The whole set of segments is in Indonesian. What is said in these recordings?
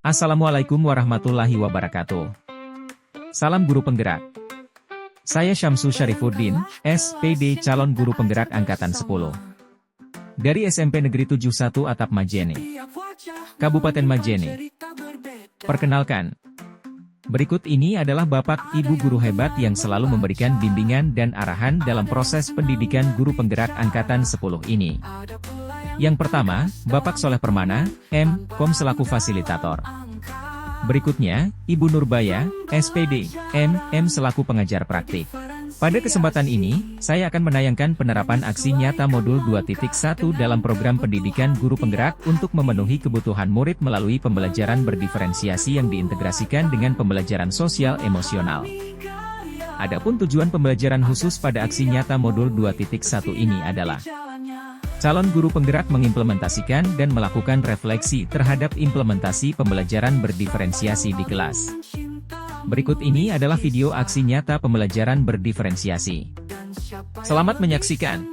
Assalamualaikum warahmatullahi wabarakatuh. Salam guru penggerak. Saya Syamsul Syarifuddin, SPD calon guru penggerak angkatan 10. Dari SMP Negeri 71 Atap Majene, Kabupaten Majene. Perkenalkan, berikut ini adalah Bapak Ibu guru hebat yang selalu memberikan bimbingan dan arahan dalam proses pendidikan guru penggerak angkatan 10 ini. Yang pertama, Bapak Soleh Permana, M.Com selaku fasilitator. Berikutnya, Ibu Nurbaya, SPD, M.M selaku pengajar praktik. Pada kesempatan ini, saya akan menayangkan penerapan aksi nyata modul 2.1 dalam program pendidikan guru penggerak untuk memenuhi kebutuhan murid melalui pembelajaran berdiferensiasi yang diintegrasikan dengan pembelajaran sosial emosional. Adapun tujuan pembelajaran khusus pada aksi nyata modul 2.1 ini adalah calon guru penggerak mengimplementasikan dan melakukan refleksi terhadap implementasi pembelajaran berdiferensiasi di kelas. Berikut ini adalah video aksi nyata pembelajaran berdiferensiasi. Selamat menyaksikan.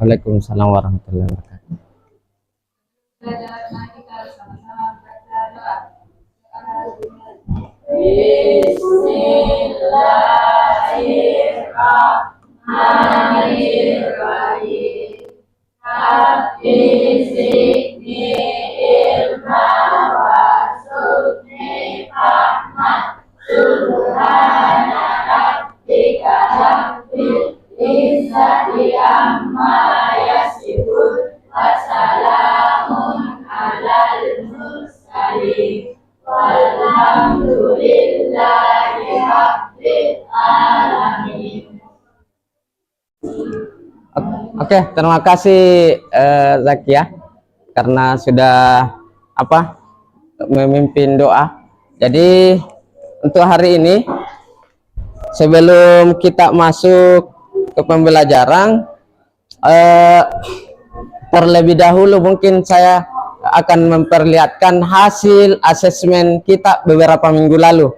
Waalaikumsalam warahmatullahi wabarakatuh. Oke, terima kasih Zakia karena sudah memimpin doa. Jadi untuk hari ini sebelum kita masuk ke pembelajaran, terlebih dahulu mungkin saya akan memperlihatkan hasil asesmen kita beberapa minggu lalu,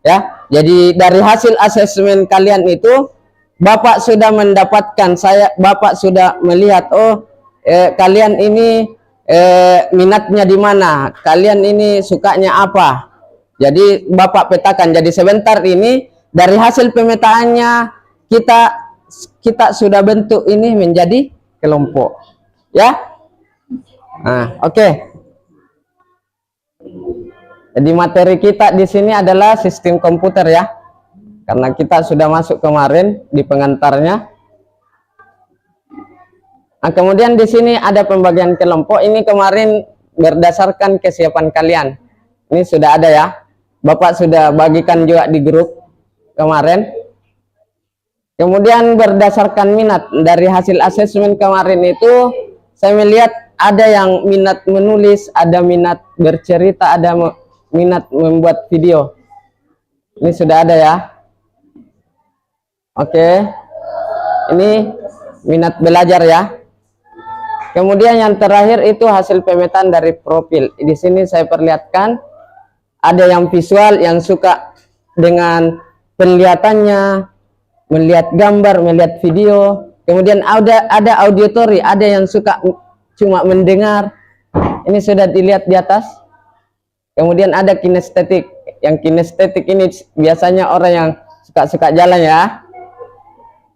ya. Jadi dari hasil asesmen kalian itu, Bapak sudah mendapatkan, Bapak sudah melihat, kalian ini minatnya di mana, kalian ini sukanya apa. Jadi Bapak petakan. Jadi sebentar ini dari hasil pemetaannya kita sudah bentuk ini menjadi kelompok, ya. Nah, oke. Jadi materi kita di sini adalah sistem komputer, ya. Karena kita sudah masuk kemarin di pengantarnya. Nah, kemudian di sini ada pembagian kelompok. Ini kemarin berdasarkan kesiapan kalian. Ini sudah ada, ya. Bapak sudah bagikan juga di grup kemarin. Kemudian berdasarkan minat dari hasil asesmen kemarin itu, saya melihat ada yang minat menulis, ada minat bercerita, ada minat membuat video. Ini sudah ada, ya. Oke, ini minat belajar, ya. Kemudian yang terakhir itu hasil pemetaan dari profil. Di sini saya perlihatkan ada yang visual, yang suka dengan penglihatannya, melihat gambar, melihat video. Kemudian ada auditory, ada yang suka cuma mendengar. Ini sudah dilihat di atas. Kemudian ada kinestetik. Yang kinestetik ini biasanya orang yang suka jalan, ya.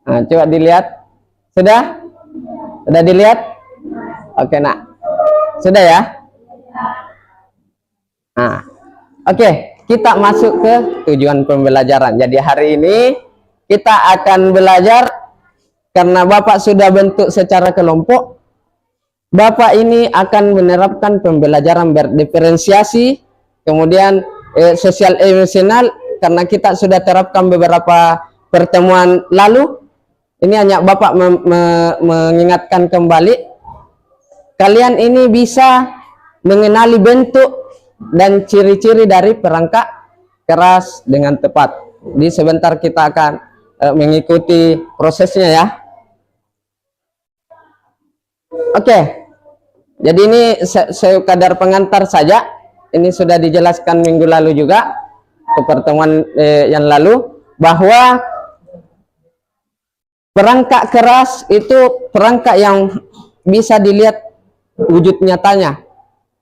Nah, coba dilihat. Sudah? Sudah dilihat? Oke, nak. Sudah, ya? Nah, oke. Kita masuk ke tujuan pembelajaran. Jadi hari ini kita akan belajar, karena Bapak sudah bentuk secara kelompok. Bapak ini akan menerapkan pembelajaran berdiferensiasi, kemudian sosial emosional, karena kita sudah terapkan beberapa pertemuan lalu, ini hanya Bapak mengingatkan kembali, kalian ini bisa mengenali bentuk dan ciri-ciri dari perangkat keras dengan tepat. Jadi sebentar kita akan mengikuti prosesnya ya. Oke, jadi ini sekadar pengantar saja. Ini sudah dijelaskan minggu lalu juga ke pertemuan yang lalu, bahwa perangkat keras itu perangkat yang bisa dilihat wujud nyatanya,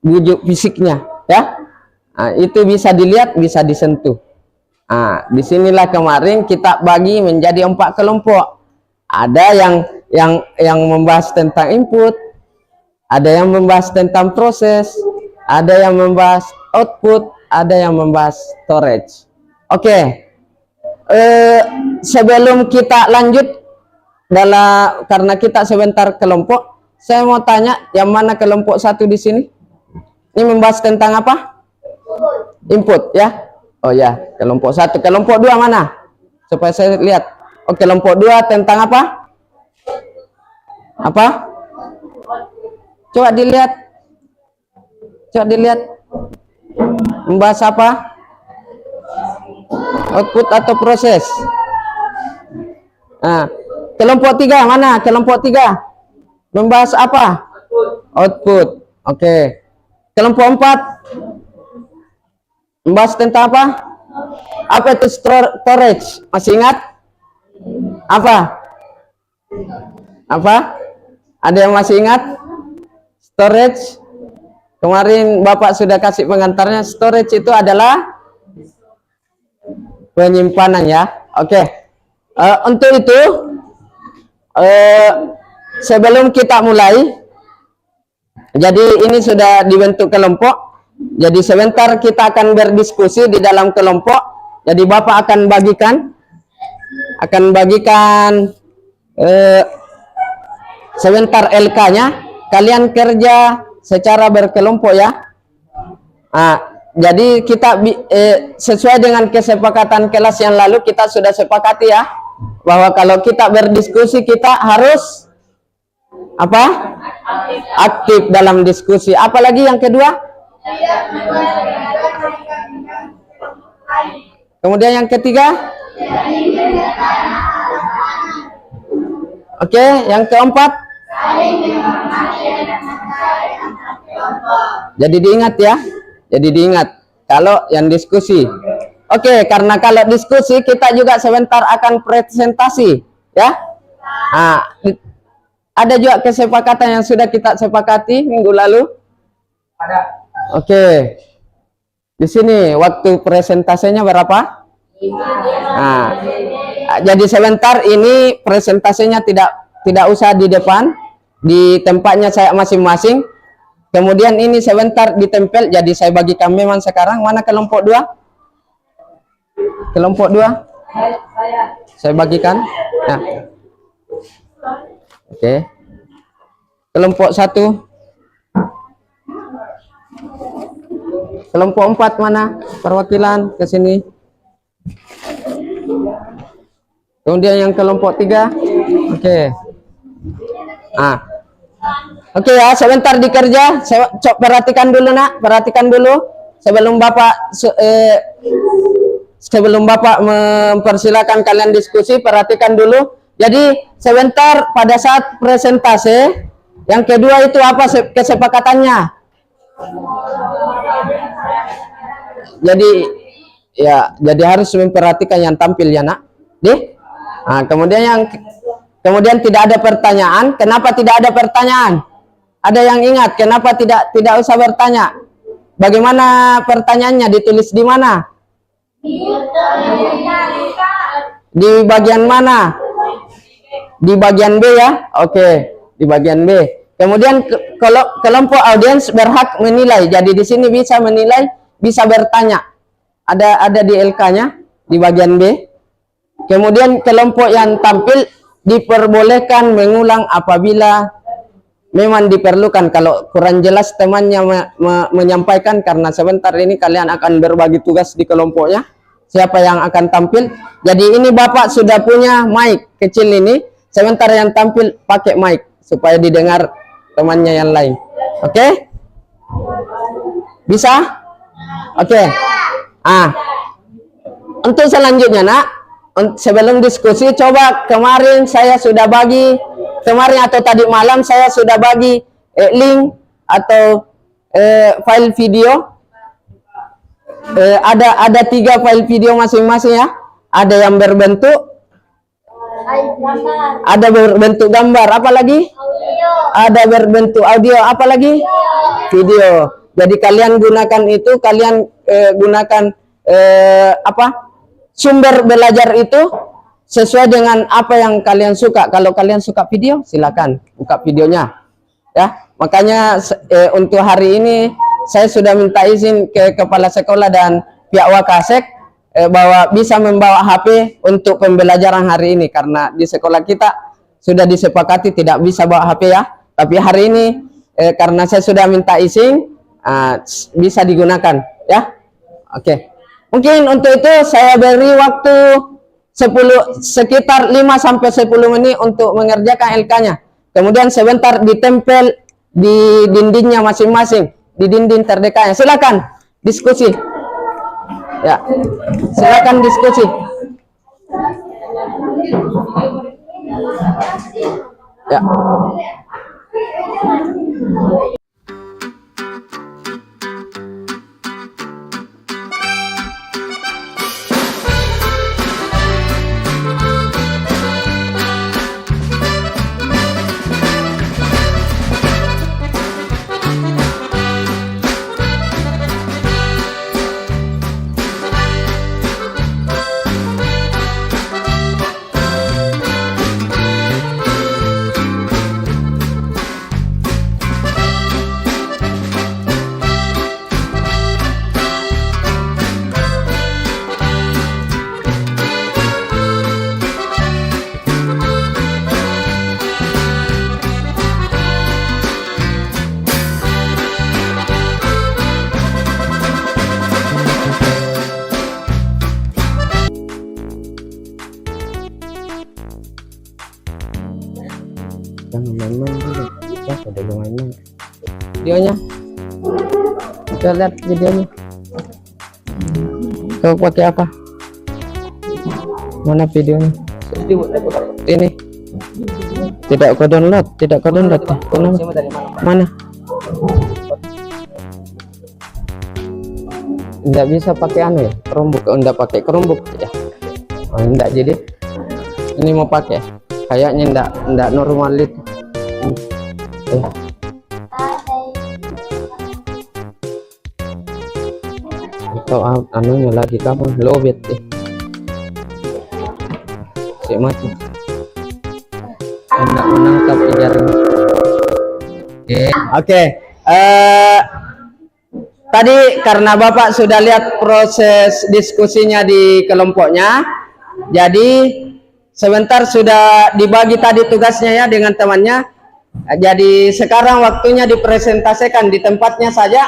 wujud fisiknya, ya. Nah, itu bisa dilihat, bisa disentuh. Nah, disinilah kemarin kita bagi menjadi 4 kelompok. Ada yang membahas tentang input, ada yang membahas tentang proses, ada yang membahas output, ada yang membahas storage. Oke. Sebelum kita lanjut karena kita sebentar kelompok, saya mau tanya, yang mana kelompok 1 di sini? Ini membahas tentang apa? Input ya. Oh ya, kelompok 1. Kelompok 2 mana? Supaya saya lihat. Oh, kelompok 2 tentang apa? Apa? Coba dilihat. Coba dilihat. Membahas apa? Output atau proses? Nah, kelompok 3 mana? Kelompok 3 membahas apa? Output. Oke. Kelompok 4 membahas tentang apa? Apa itu storage? Masih ingat? Apa? Apa? Ada yang masih ingat? Storage. Kemarin Bapak sudah kasih pengantarnya. Storage itu adalah penyimpanan ya. Oke. Untuk itu sebelum kita mulai, jadi ini sudah dibentuk kelompok. Jadi sebentar kita akan berdiskusi di dalam kelompok. Jadi Bapak akan bagikan sebentar LK-nya. Kalian kerja secara berkelompok ya. Nah, jadi kita sesuai dengan kesepakatan kelas yang lalu, kita sudah sepakati ya, bahwa kalau kita berdiskusi kita harus apa? Aktif dalam diskusi. Apalagi yang kedua? Kemudian yang ketiga? Oke, yang keempat? Jadi diingat ya. Jadi diingat kalau yang diskusi. Oke, karena kalau diskusi kita juga sebentar akan presentasi ya. Nah, ada juga kesepakatan yang sudah kita sepakati minggu lalu. Ada. Oke. Di sini waktu presentasinya berapa? Nah, jadi sebentar ini presentasinya tidak usah di depan, di tempatnya saya masing-masing. Kemudian ini sebentar ditempel, jadi saya bagikan memang sekarang. Mana kelompok 2? Kelompok 2? Saya bagikan. Nah. Oke. Kelompok 1. Kelompok 4 mana? Perwakilan ke sini. Kemudian yang kelompok 3. Oke. Nah. Oke ya, sebentar dikerja. Saya perhatikan dulu nak, perhatikan dulu sebelum Bapak mempersilakan kalian diskusi, perhatikan dulu. Jadi sebentar pada saat presentasi yang kedua itu apa kesepakatannya? Jadi ya, jadi harus memperhatikan yang tampil ya nak. Nah, kemudian tidak ada pertanyaan. Kenapa tidak ada pertanyaan? Ada yang ingat kenapa tidak usah bertanya? Bagaimana pertanyaannya, ditulis di mana? Di bagian mana? Di bagian B ya. Oke, di bagian B. Kemudian kalau kelompok audiens berhak menilai. Jadi di sini bisa menilai, bisa bertanya. Ada di LK-nya di bagian B. Kemudian kelompok yang tampil diperbolehkan mengulang apabila memang diperlukan. Kalau kurang jelas temannya menyampaikan, karena sebentar ini kalian akan berbagi tugas di kelompoknya. siapa yang akan tampil. Jadi ini Bapak sudah punya mic kecil ini, sebentar yang tampil pakai mic supaya didengar temannya yang lain. Oke? Bisa? Oke. Untuk selanjutnya nak, sebelum diskusi, coba kemarin saya sudah bagi, kemarin atau tadi malam saya sudah bagi link atau file video. Ada 3 file video masing-masing ya. Ada yang berbentuk, ada berbentuk gambar, apa lagi? Ada berbentuk audio, apa lagi? Video. Jadi kalian gunakan itu, kalian gunakan sumber belajar itu sesuai dengan apa yang kalian suka. Kalau kalian suka video, silakan buka videonya. Ya, makanya untuk hari ini saya sudah minta izin ke kepala sekolah dan pihak Wakasek bahwa bisa membawa HP untuk pembelajaran hari ini, karena di sekolah kita sudah disepakati tidak bisa bawa HP ya. Tapi hari ini karena saya sudah minta izin, bisa digunakan ya. Oke. Mungkin untuk itu saya beri waktu sekitar 5-10 menit untuk mengerjakan LK-nya. Kemudian sebentar ditempel di dindingnya masing-masing, di dinding terdekatnya. Silakan diskusi. Ya, silakan diskusi. Ya. Jangan main-main dulu. Ya, sudah main-main. Videonya. Kita lihat videonya. Kau pakai apa? Mana videonya? Ini. Tidak kau download, tidak kau download. Mana? Tidak bisa pakai anu ya, Chromebook. Tidak pakai Chromebook ya. Oh, tidak, jadi ini mau pakai. Kayaknya enggak normal itu. Atau anunya lagi kamu lobet si mati. Enggak menangkap jaring. Oke. Tadi karena Bapak sudah lihat proses diskusinya di kelompoknya, jadi sebentar sudah dibagi tadi tugasnya ya dengan temannya. Jadi sekarang waktunya dipresentasikan di tempatnya saja.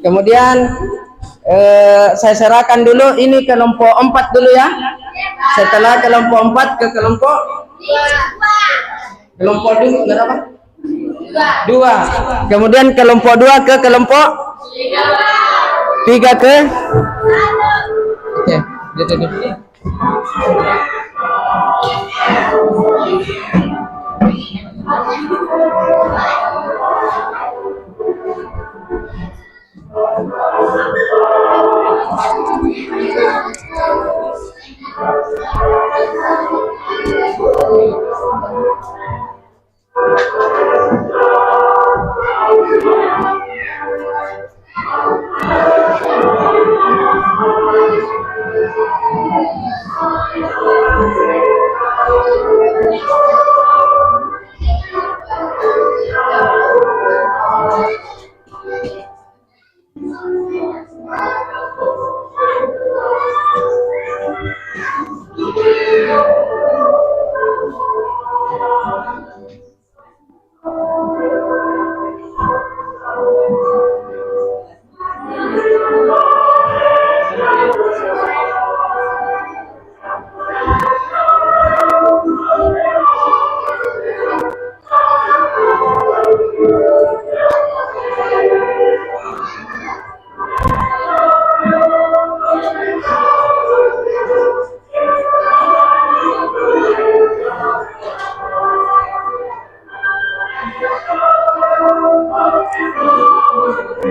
Kemudian saya serahkan dulu ini kelompok 4 dulu ya. Setelah kelompok 4 ke kelompok dulu berapa? 2. Kemudian kelompok 2 ke kelompok 3 ke. Oke, gitu.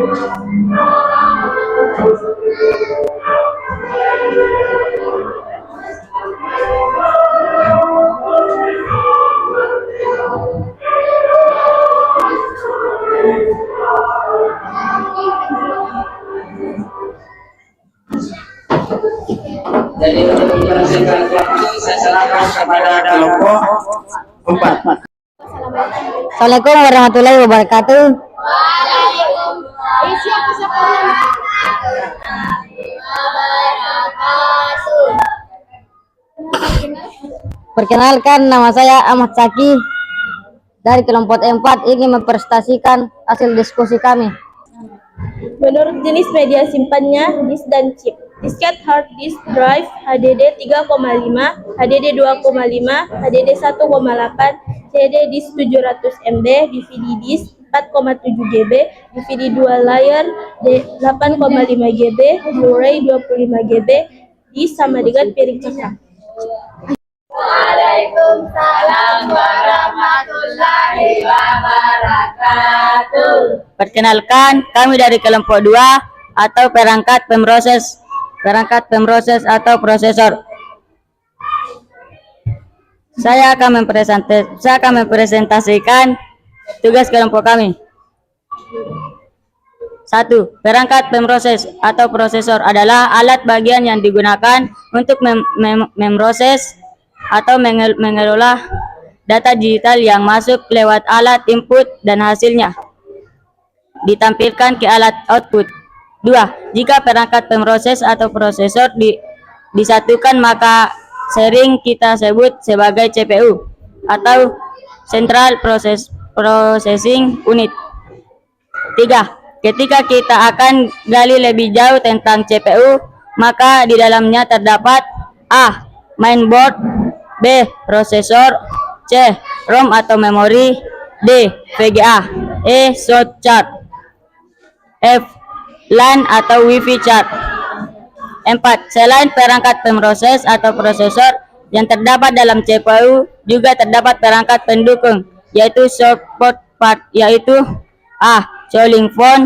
Jadi untuk mempersingkat waktu, saya serahkan kepada kelompok 4. Assalamualaikum warahmatullahi wabarakatuh. Perkenalkan, nama saya Ahmad Saki dari kelompok 4 ingin mempresentasikan hasil diskusi kami. Menurut jenis media simpannya, disk dan chip. Disket hard disk drive HDD 3,5, HDD 2,5, HDD 1,8, CD disk 700 MB, DVD disk 4,7 GB, DVD dual layer 8,5 GB, Blu-ray 25 GB, disk sama dengan piring cakram. Waalaikumsalam warahmatullahi wabarakatuh. Perkenalkan, kami dari kelompok 2 atau perangkat pemroses atau prosesor. Saya akan mempresentasikan tugas kelompok kami. 1. Perangkat pemroses atau prosesor adalah alat bagian yang digunakan untuk memproses atau mengelola data digital yang masuk lewat alat input dan hasilnya ditampilkan ke alat output. 2. Jika perangkat pemroses atau prosesor disatukan, maka sering kita sebut sebagai CPU atau Central Processing Unit. 3. Ketika kita akan gali lebih jauh tentang CPU, maka di dalamnya terdapat A. Mainboard, B. Prosesor, C. ROM atau memori, D. VGA, E. Short chart, F. LAN atau Wi-Fi chart. 4. Selain perangkat pemroses atau prosesor yang terdapat dalam CPU, juga terdapat perangkat pendukung, yaitu support part, yaitu A. Charging phone,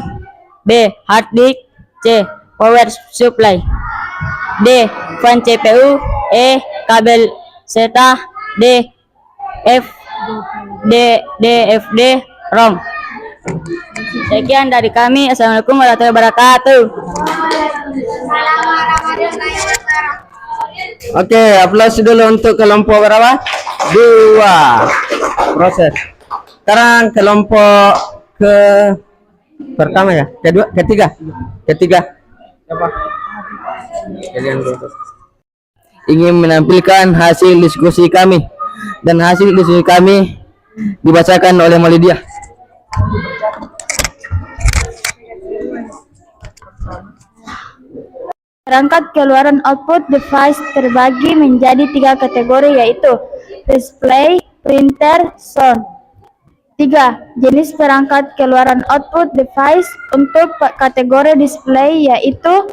B. Hard disk, C. Power supply, D. Fan CPU, E. Kabel SATA, D. DFD ROM. Sekian dari kami. Assalamualaikum warahmatullahi wabarakatuh. Oke, aplaus dulu untuk kelompok berapa? 2. Proses. Sekarang kelompok pertama ya, ketiga. Siapa? Kalian dulu. Ingin menampilkan hasil diskusi kami, dan hasil diskusi kami dibacakan oleh Malidia. Perangkat keluaran output device terbagi menjadi 3 kategori, yaitu display, printer, sound. 3. Jenis perangkat keluaran output device. Untuk kategori display yaitu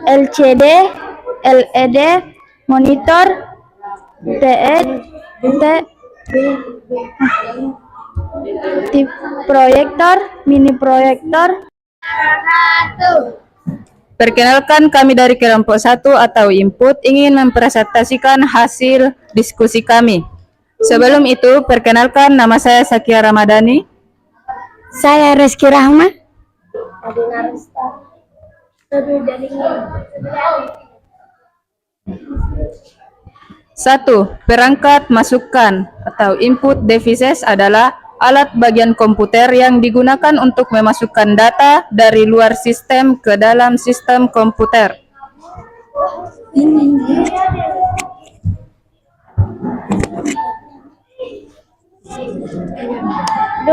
LCD, LED, monitor, proyektor, mini proyektor. Perkenalkan, kami dari kelompok 1 atau input ingin mempresentasikan hasil diskusi kami. Sebelum itu, perkenalkan, nama saya Sakia Ramadhani. Saya Rizky Rahma. 1. Perangkat masukan atau input devices adalah alat bagian komputer yang digunakan untuk memasukkan data dari luar sistem ke dalam sistem komputer. 2.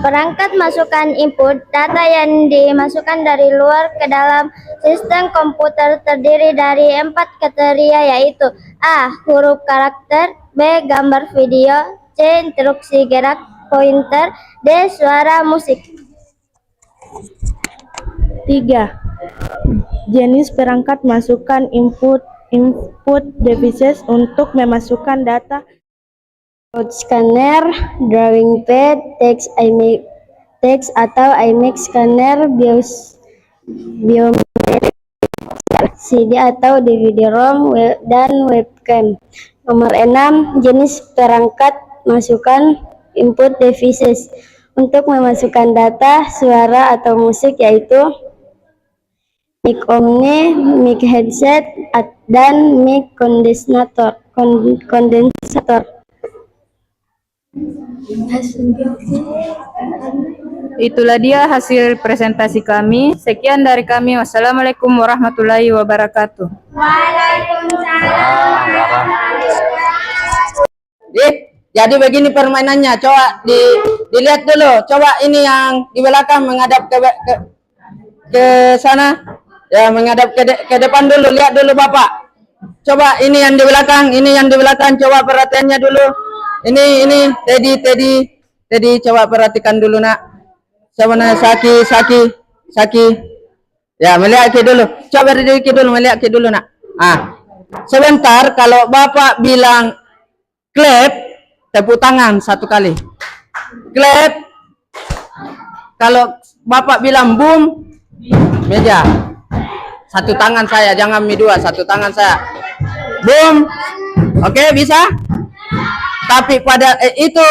Perangkat masukan input. Data yang dimasukkan dari luar ke dalam sistem komputer terdiri dari 4 kriteria, yaitu A. Huruf karakter, B. Gambar video, C. Instruksi gerak pointer, D. Suara musik. 3. Jenis perangkat masukan input devices untuk memasukkan data Code scanner, drawing pad, text atau iMac scanner, biometrik, CD atau DVD-ROM, dan webcam. Nomor 6, jenis perangkat masukkan input devices. Untuk memasukkan data, suara atau musik yaitu mic omni, mic headset, dan mic kondensator. Itulah dia hasil presentasi kami. Sekian dari kami. Wassalamualaikum warahmatullahi wabarakatuh. Jadi begini permainannya, coba dilihat dulu. Coba ini yang di belakang menghadap ke sana, ya menghadap ke depan dulu. Lihat dulu Bapak. Coba ini yang di belakang, coba perhatiannya dulu. Ini Teddy, coba perhatikan dulu nak. Siapa namanya? Saki. Ya melihat ke dulu. Coba melihat ke dulu nak. Sebentar kalau Bapak bilang clap, tepuk tangan 1 kali. Clap. Kalau Bapak bilang boom, meja. 1 tangan saya, jangan mi 2, 1 tangan saya. Boom. Oke, bisa? Tapi pada itu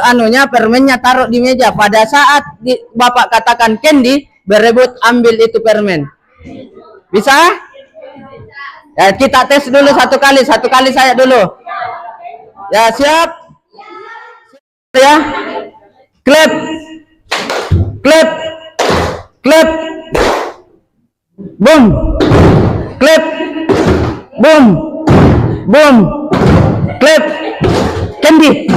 anunya permennya taruh di meja. Pada saat Bapak katakan candy, berebut ambil itu permen. Bisa? Ya, kita tes dulu 1 kali saya dulu. Ya, siap? Ya, clap, boom, clap, boom, clap, candy.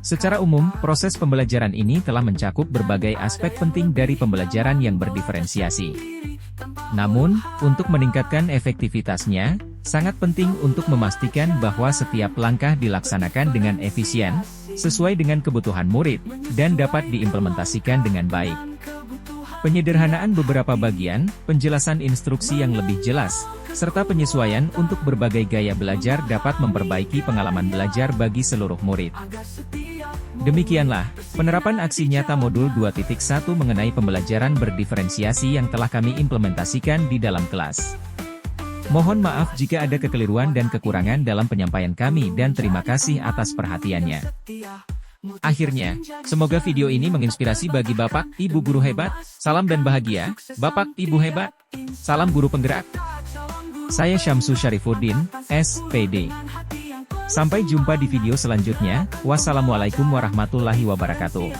Secara umum, proses pembelajaran ini telah mencakup berbagai aspek penting dari pembelajaran yang berdiferensiasi. Namun, untuk meningkatkan efektivitasnya, sangat penting untuk memastikan bahwa setiap langkah dilaksanakan dengan efisien, sesuai dengan kebutuhan murid, dan dapat diimplementasikan dengan baik. Penyederhanaan beberapa bagian, penjelasan instruksi yang lebih jelas, serta penyesuaian untuk berbagai gaya belajar dapat memperbaiki pengalaman belajar bagi seluruh murid. Demikianlah, penerapan aksi nyata modul 2.1 mengenai pembelajaran berdiferensiasi yang telah kami implementasikan di dalam kelas. Mohon maaf jika ada kekeliruan dan kekurangan dalam penyampaian kami dan terima kasih atas perhatiannya. Akhirnya, semoga video ini menginspirasi bagi Bapak, Ibu guru hebat. Salam dan bahagia, Bapak, Ibu hebat. Salam guru penggerak. Saya Syamsu Syarifuddin, SPD. Sampai jumpa di video selanjutnya. Wassalamualaikum warahmatullahi wabarakatuh.